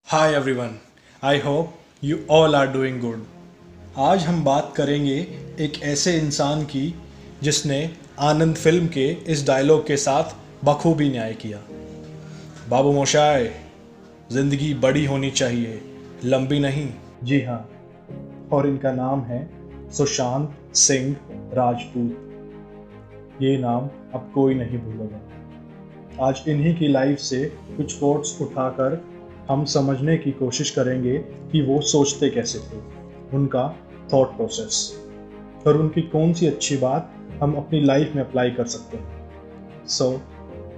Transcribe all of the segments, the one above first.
Hi everyone, I hope you all are doing good. आज हम बात करेंगे एक ऐसे इंसान की जिसने आनंद फिल्म के इस डायलॉग के साथ बखूबी न्याय किया। बाबू मोशाय, ज़िंदगी बड़ी होनी चाहिए, लंबी नहीं। जी हाँ, और इनका नाम है सुशांत सिंह राजपूत। ये नाम अब कोई नहीं भूलेगा। आज इन्हीं की लाइफ से कुछ कोट्स उठाकर हम समझने की कोशिश करेंगे कि वो सोचते कैसे थे, उनका थॉट प्रोसेस, और उनकी कौन सी अच्छी बात हम अपनी लाइफ में अप्लाई कर सकते हैं। So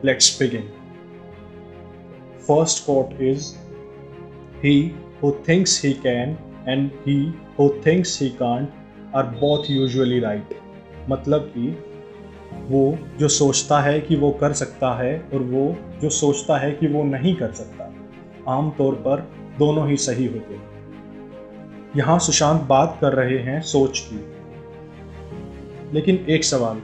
let's begin. First quote is, he who thinks he can and he who thinks he can't are both usually right। मतलब कि वो जो सोचता है कि वो कर सकता है और वो जो सोचता है कि वो नहीं कर सकता, आमतौर पर दोनों ही सही होते हैं। यहाँ सुशांत बात कर रहे हैं सोच की, लेकिन एक सवाल,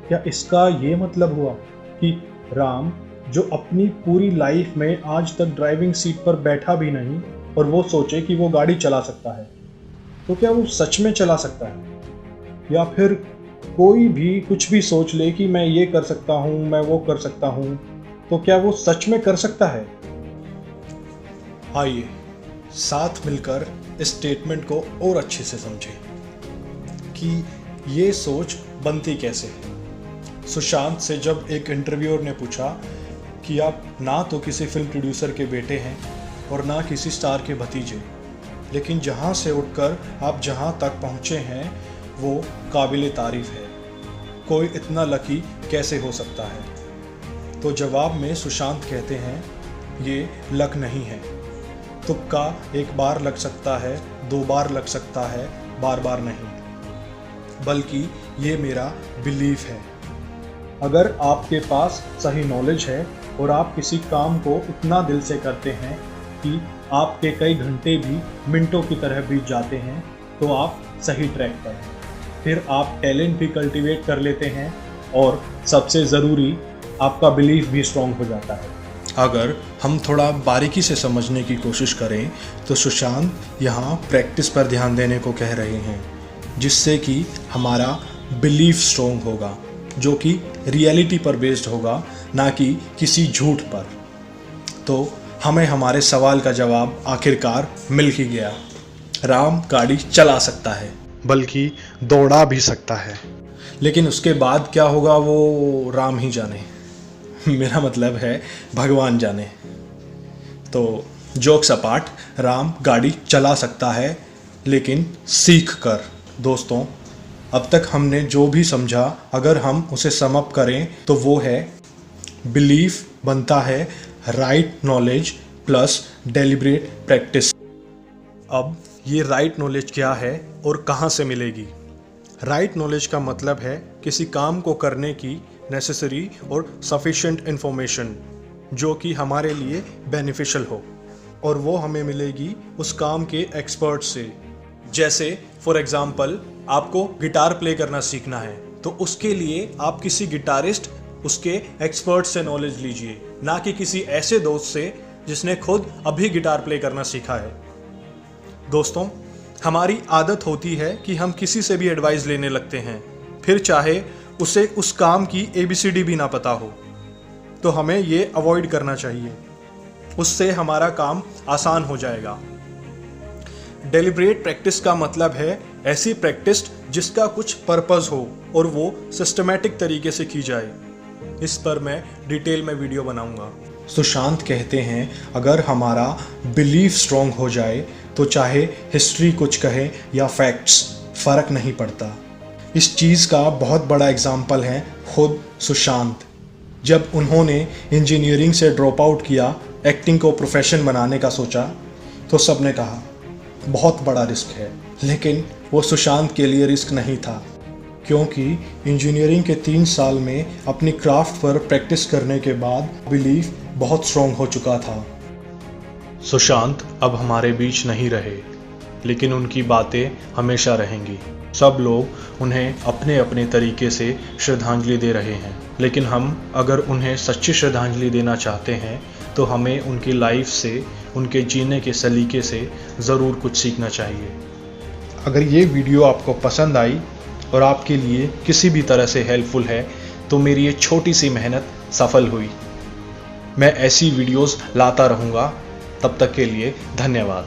क्या इसका ये मतलब हुआ कि राम, जो अपनी पूरी लाइफ में आज तक ड्राइविंग सीट पर बैठा भी नहीं और वो सोचे कि वो गाड़ी चला सकता है, तो क्या वो सच में चला सकता है? या फिर कोई भी कुछ भी सोच ले कि मैं ये कर सकता हूँ, मैं वो कर सकता हूँ, तो क्या वो सच में कर सकता है? आइए साथ मिलकर इस स्टेटमेंट को और अच्छे से समझें कि ये सोच बनती कैसे है। सुशांत से जब एक इंटरव्यूअर ने पूछा कि आप ना तो किसी फिल्म प्रोड्यूसर के बेटे हैं और ना किसी स्टार के भतीजे, लेकिन जहाँ से उठकर आप जहाँ तक पहुँचे हैं वो काबिल तारीफ़ है, कोई इतना लकी कैसे हो सकता है? तो जवाब में सुशांत कहते हैं, ये लक नहीं है। तुक्का एक बार लग सकता है, दो बार लग सकता है, बार बार नहीं, बल्कि ये मेरा बिलीफ है। अगर आपके पास सही नॉलेज है और आप किसी काम को इतना दिल से करते हैं कि आपके कई घंटे भी मिनटों की तरह बीत जाते हैं, तो आप सही ट्रैक पर हैं। फिर आप टैलेंट भी कल्टीवेट कर लेते हैं और सबसे ज़रूरी, आपका बिलीफ भी स्ट्रॉन्ग हो जाता है। अगर हम थोड़ा बारीकी से समझने की कोशिश करें तो सुशांत यहाँ प्रैक्टिस पर ध्यान देने को कह रहे हैं, जिससे कि हमारा बिलीफ स्ट्रॉन्ग होगा, जो कि रियलिटी पर बेस्ड होगा, ना कि किसी झूठ पर। तो हमें हमारे सवाल का जवाब आखिरकार मिल ही गया। राम गाड़ी चला सकता है, बल्कि दौड़ा भी सकता है, लेकिन उसके बाद क्या होगा वो राम ही जाने। मेरा मतलब है भगवान जाने। तो जोक्स अपार्ट, राम गाड़ी चला सकता है, लेकिन सीख कर। दोस्तों, अब तक हमने जो भी समझा, अगर हम उसे सम अप करें तो वो है, बिलीफ बनता है right knowledge plus deliberate practice. अब ये राइट नॉलेज क्या है और कहाँ से मिलेगी? राइट नॉलेज का मतलब है किसी काम को करने की नेसेसरी और सफिशिएंट इन्फॉर्मेशन जो कि हमारे लिए बेनिफिशियल हो, और वो हमें मिलेगी उस काम के एक्सपर्ट से। जैसे फॉर एग्जांपल, आपको गिटार प्ले करना सीखना है, तो उसके लिए आप किसी गिटारिस्ट, उसके एक्सपर्ट से नॉलेज लीजिए, ना कि किसी ऐसे दोस्त से जिसने खुद अभी गिटार प्ले करना सीखा है। दोस्तों, हमारी आदत होती है कि हम किसी से भी एडवाइस लेने लगते हैं, फिर चाहे उसे उस काम की ABCD भी ना पता हो। तो हमें ये अवॉइड करना चाहिए, उससे हमारा काम आसान हो जाएगा। डेलिब्रेट प्रैक्टिस का मतलब है ऐसी प्रैक्टिस जिसका कुछ पर्पस हो और वो सिस्टमैटिक तरीके से की जाए। इस पर मैं डिटेल में वीडियो बनाऊंगा। सुशांत कहते हैं, अगर हमारा बिलीफ स्ट्रॉन्ग हो जाए तो चाहे हिस्ट्री कुछ कहे या फैक्ट्स, फ़र्क नहीं पड़ता। इस चीज़ का बहुत बड़ा एग्जाम्पल है खुद सुशांत। जब उन्होंने इंजीनियरिंग से ड्रॉप आउट किया, एक्टिंग को प्रोफेशन बनाने का सोचा, तो सबने कहा बहुत बड़ा रिस्क है, लेकिन वो सुशांत के लिए रिस्क नहीं था, क्योंकि इंजीनियरिंग के 3 साल में अपनी क्राफ्ट पर प्रैक्टिस करने के बाद बिलीफ बहुत स्ट्रॉन्ग हो चुका था। सुशांत अब हमारे बीच नहीं रहे, लेकिन उनकी बातें हमेशा रहेंगी। सब लोग उन्हें अपने अपने तरीके से श्रद्धांजलि दे रहे हैं, लेकिन हम अगर उन्हें सच्ची श्रद्धांजलि देना चाहते हैं तो हमें उनकी लाइफ से उनके जीने के सलीके से ज़रूर कुछ सीखना चाहिए। अगर ये वीडियो आपको पसंद आई और आपके लिए किसी भी तरह से हेल्पफुल है तो मेरी ये छोटी सी मेहनत सफल हुई। मैं ऐसी वीडियोस लाता रहूँगा। तब तक के लिए धन्यवाद।